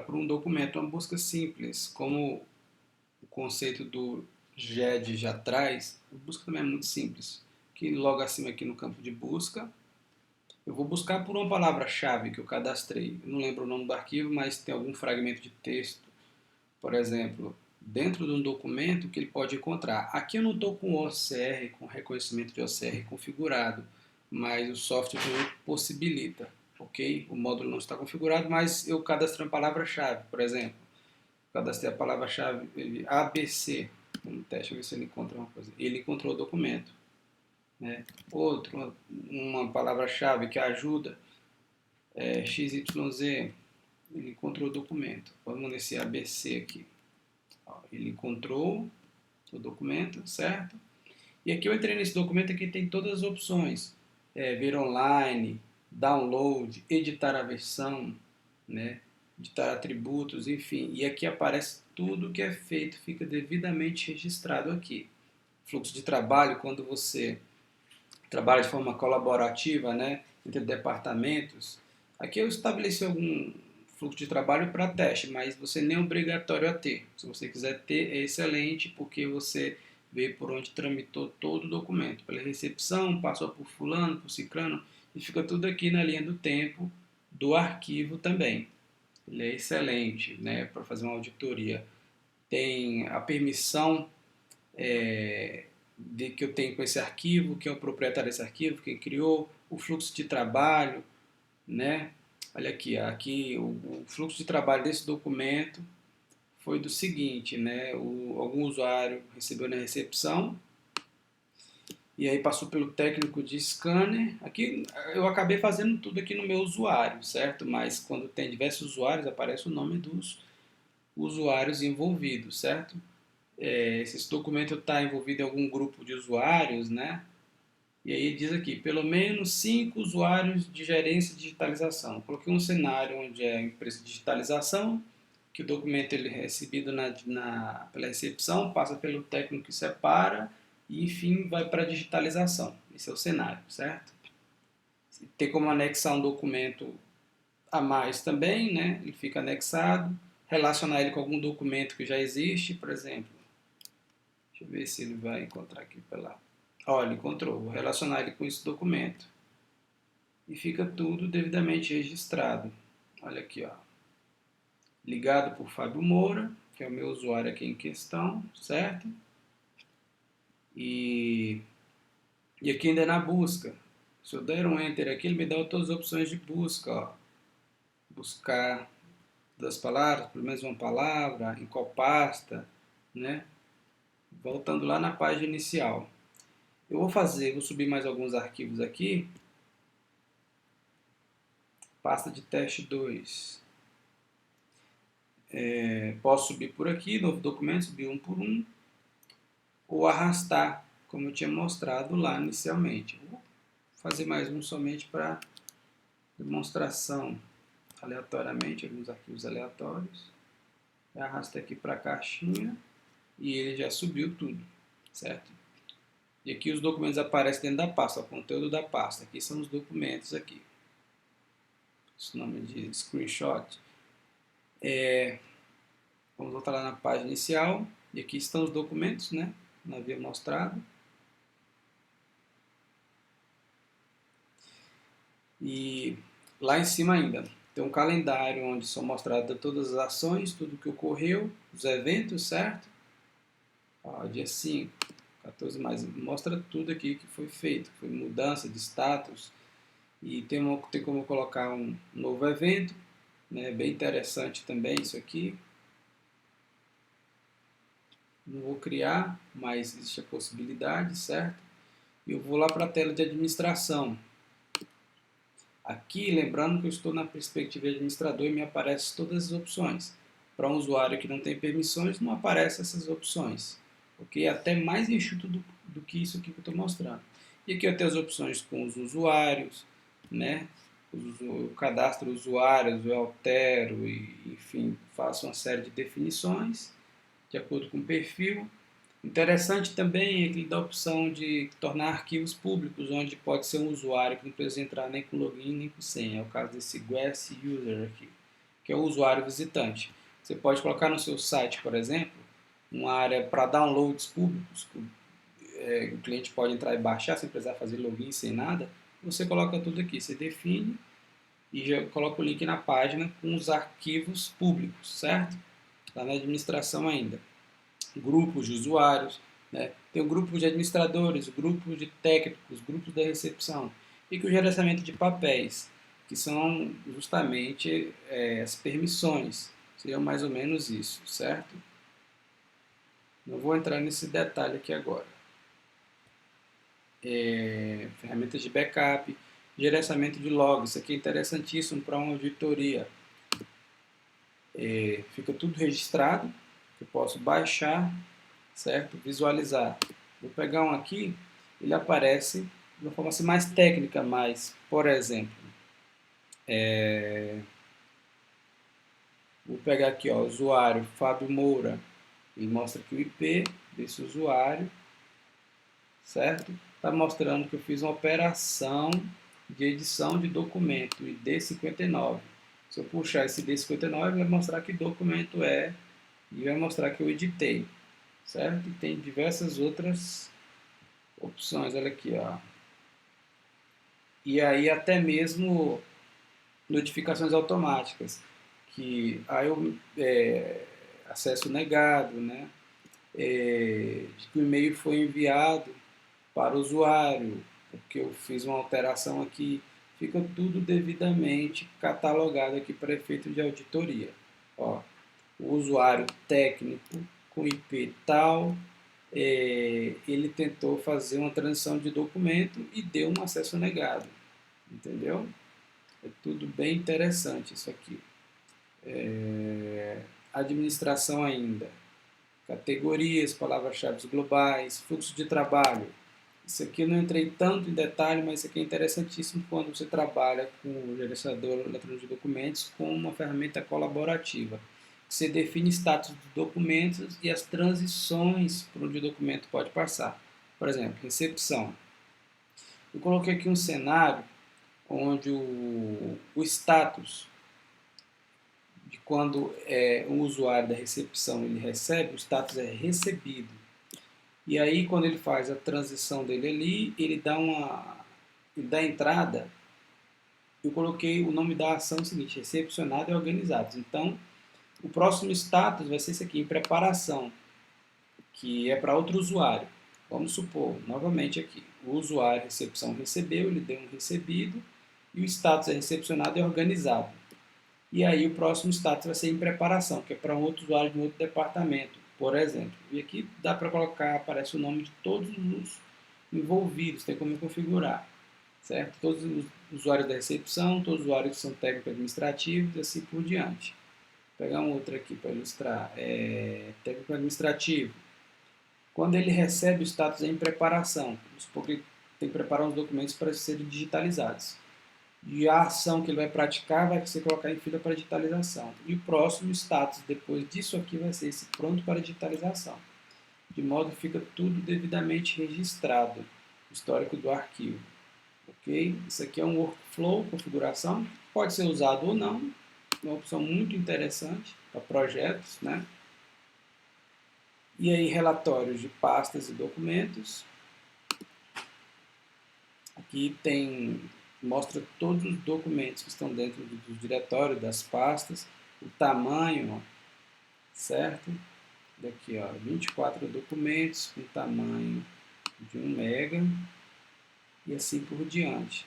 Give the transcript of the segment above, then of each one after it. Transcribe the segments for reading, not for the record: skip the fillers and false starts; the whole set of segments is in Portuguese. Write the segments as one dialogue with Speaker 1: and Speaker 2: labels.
Speaker 1: por um documento, uma busca simples, como o conceito do GED já traz, a busca também é muito simples. Aqui, logo acima aqui no campo de busca, eu vou buscar por uma palavra-chave que eu cadastrei. Eu não lembro o nome do arquivo, mas tem algum fragmento de texto, por exemplo, dentro de um documento que ele pode encontrar. Aqui eu não estou com o OCR, com reconhecimento de OCR configurado, mas o software possibilita, ok? O módulo não está configurado, mas eu cadastrei uma palavra-chave, por exemplo. Cadastrei a palavra-chave ABC, um teste, ver se ele encontra uma coisa. Ele encontrou o documento. Né? Outro, uma palavra-chave que ajuda, XYZ, ele encontrou o documento. Vamos nesse ABC aqui. Ele encontrou o documento, certo? E aqui eu entrei nesse documento, aqui tem todas as opções. Ver online, download, editar a versão, né? Editar atributos, enfim. E aqui aparece tudo que é feito, fica devidamente registrado aqui. Fluxo de trabalho, quando você trabalha de forma colaborativa, né? Entre departamentos. Aqui eu estabeleci algum fluxo de trabalho para teste, mas você nem é obrigatório a ter. Se você quiser ter, é excelente, porque você vê por onde tramitou todo o documento. Pela recepção, passou por fulano, por ciclano, e fica tudo aqui na linha do tempo do arquivo também. Ele é excelente, né, para fazer uma auditoria. Tem a permissão de que eu tenho com esse arquivo, quem é o proprietário desse arquivo, quem criou, o fluxo de trabalho, né? Olha aqui, o fluxo de trabalho desse documento foi do seguinte, né? Algum usuário recebeu na recepção e aí passou pelo técnico de scanner. Aqui eu acabei fazendo tudo aqui no meu usuário, certo? Mas quando tem diversos usuários aparece o nome dos usuários envolvidos, certo? Se esse documento está envolvido em algum grupo de usuários, né? E aí diz aqui, pelo menos 5 usuários de gerência de digitalização. Coloquei um cenário onde é a empresa de digitalização, que o documento ele é recebido pela recepção, passa pelo técnico que separa e, enfim, vai para a digitalização. Esse é o cenário, certo? Tem como anexar um documento a mais também, né? Ele fica anexado. Relacionar ele com algum documento que já existe, por exemplo. Deixa eu ver se ele vai encontrar aqui pela... Olha, ele encontrou. Vou relacionar ele com esse documento. E fica tudo devidamente registrado. Olha aqui, ó. Ligado por Fábio Moura, que é o meu usuário aqui em questão, certo? E aqui ainda é na busca. Se eu der um Enter aqui, ele me dá todas as opções de busca, ó. Buscar das palavras, pelo menos uma palavra, em qual pasta, né? Voltando lá na página inicial. Eu vou subir mais alguns arquivos aqui. Pasta de teste 2. Posso subir por aqui, novo documento, subir um por um. Ou arrastar, como eu tinha mostrado lá inicialmente. Vou fazer mais um somente para demonstração, aleatoriamente, alguns arquivos aleatórios. Arrasta aqui para a caixinha e ele já subiu tudo, certo? E aqui os documentos aparecem dentro da pasta, o conteúdo da pasta. Aqui são os documentos aqui. Esse nome de screenshot. Vamos voltar lá na página inicial. E aqui estão os documentos, né? Não havia mostrado. E lá em cima ainda tem um calendário onde são mostradas todas as ações, tudo que ocorreu, os eventos, certo? Ó, dia 5, 14 mais, mostra tudo aqui que foi feito, foi mudança de status. E tem como colocar um novo evento, né? Bem interessante também isso aqui. Não vou criar, mas existe a possibilidade, certo? E eu vou lá para a tela de administração. Aqui, lembrando que eu estou na perspectiva de administrador e me aparecem todas as opções. Para um usuário que não tem permissões, não aparecem essas opções. Ok? Até mais enxuto do que isso aqui que eu estou mostrando. E aqui eu tenho as opções com os usuários, né? Eu cadastro usuários, eu altero e, enfim, faço uma série de definições de acordo com o perfil. Interessante também é que ele dá a opção de tornar arquivos públicos, onde pode ser um usuário que não precisa entrar nem com login nem com senha. É o caso desse Guest User aqui, que é o usuário visitante. Você pode colocar no seu site, por exemplo, uma área para downloads públicos, o cliente pode entrar e baixar sem precisar fazer login, sem nada. Você coloca tudo aqui, você define e já coloca o link na página com os arquivos públicos, certo? Está na administração ainda. Grupos de usuários, né? Tem o grupo de administradores, grupos de técnicos, grupos da recepção e que o gerenciamento de papéis, que são justamente as permissões, seriam mais ou menos isso, certo? Não vou entrar nesse detalhe aqui agora. Ferramentas de backup, gerenciamento de logs, isso aqui é interessantíssimo para uma auditoria. Fica tudo registrado, eu posso baixar, certo? Visualizar. Vou pegar um aqui, ele aparece de uma forma assim, mais técnica, mas, por exemplo, vou pegar aqui, ó, usuário Fábio Moura, ele mostra aqui o IP desse usuário, certo? Está mostrando que eu fiz uma operação de edição de documento, ID59. Se eu puxar esse ID59, vai mostrar que documento é e vai mostrar que eu editei, certo? E tem diversas outras opções, olha aqui, ó. E aí até mesmo notificações automáticas, que aí eu acesso negado, né? Que o e-mail foi enviado para o usuário, porque eu fiz uma alteração aqui, fica tudo devidamente catalogado aqui para efeito de auditoria. Ó, o usuário técnico com IP tal, ele tentou fazer uma transição de documento e deu um acesso negado, entendeu? É tudo bem interessante isso aqui. Administração ainda, categorias, palavras-chave globais, fluxo de trabalho. Isso aqui eu não entrei tanto em detalhe, mas isso aqui é interessantíssimo quando você trabalha com o gerenciador eletrônico de documentos com uma ferramenta colaborativa. Você define status dos documentos e as transições por onde o documento pode passar. Por exemplo, recepção. Eu coloquei aqui um cenário onde o status de quando um usuário da recepção ele recebe, o status é recebido. E aí, quando ele faz a transição dele ali, ele dá entrada. Eu coloquei o nome da ação seguinte: recepcionado e organizados. Então, o próximo status vai ser esse aqui, em preparação, que é para outro usuário. Vamos supor, novamente aqui, o usuário recepção recebeu, ele deu um recebido, e o status é recepcionado e organizado. E aí o próximo status vai ser em preparação, que é para um outro usuário de um outro departamento, por exemplo. E aqui dá para colocar, aparece o nome de todos os envolvidos, tem como configurar, certo? Todos os usuários da recepção, todos os usuários que são técnicos administrativos e assim por diante. Vou pegar um outro aqui para ilustrar. Técnico administrativo. Quando ele recebe o status em preparação, vamos supor que ele tem que preparar os documentos para serem digitalizados. E a ação que ele vai praticar vai ser colocar em fila para digitalização. E o próximo status depois disso aqui vai ser esse pronto para digitalização. De modo que fica tudo devidamente registrado, o histórico do arquivo. Ok? Isso aqui é um workflow, configuração, pode ser usado ou não, uma opção muito interessante para projetos, né? E aí relatórios de pastas e documentos. Aqui mostra todos os documentos que estão dentro do diretório, das pastas, o tamanho, ó, certo? Daqui, ó, 24 documentos com tamanho de 1 mega e assim por diante.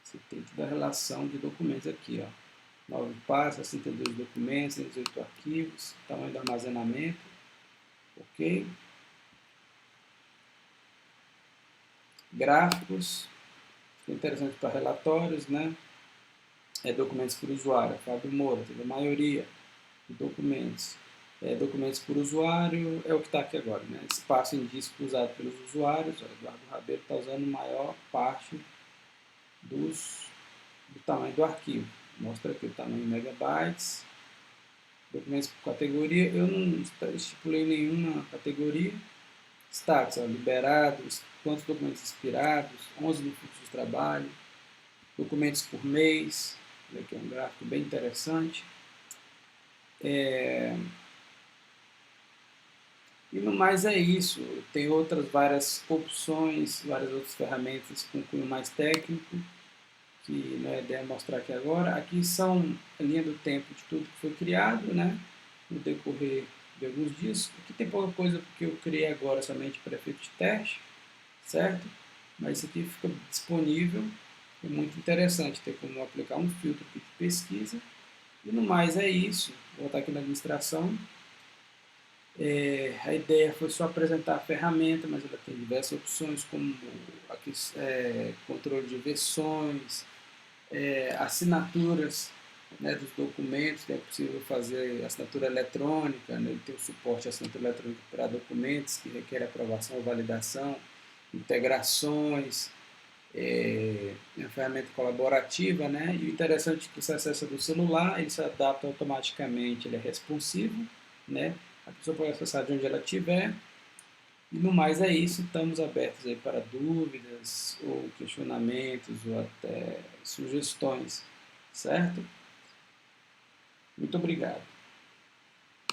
Speaker 1: Você tem toda a relação de documentos aqui, ó. 9 pastas, 62 documentos, 118 arquivos, tamanho do armazenamento, ok? Gráficos, interessante para relatórios, né? Documentos por usuário, Fábio Moura, teve a maioria de documentos. Documentos por usuário é o que está aqui agora, né? Espaço em disco usado pelos usuários, o Eduardo Rabelo está usando a maior parte do tamanho do arquivo. Mostra aqui o tamanho em megabytes. Documentos por categoria, eu não estipulei nenhuma categoria. Status, ó, liberados, quantos documentos expirados, 11 no fluxo de trabalho, documentos por mês, aqui é um gráfico bem interessante. E no mais é isso. Tem outras várias opções, várias outras ferramentas com cunho mais técnico, que não é ideia mostrar aqui agora. Aqui são a linha do tempo de tudo que foi criado, né, no decorrer de alguns dias. Aqui tem pouca coisa porque eu criei agora somente para efeito de teste, certo? Mas isso aqui fica disponível. É muito interessante ter como aplicar um filtro aqui de pesquisa. E no mais é isso. Vou voltar aqui na administração. A ideia foi só apresentar a ferramenta, mas ela tem diversas opções, como aqui, controle de versões, assinaturas, né, dos documentos, que é possível fazer assinatura eletrônica, né, ele tem o suporte à assinatura eletrônica para documentos que requer aprovação ou validação, integrações, uma ferramenta colaborativa, né, e o interessante é que você acessa do celular, ele se adapta automaticamente, ele é responsivo, né, a pessoa pode acessar de onde ela estiver. E no mais é isso, estamos abertos aí para dúvidas ou questionamentos ou até sugestões, certo? Muito obrigado.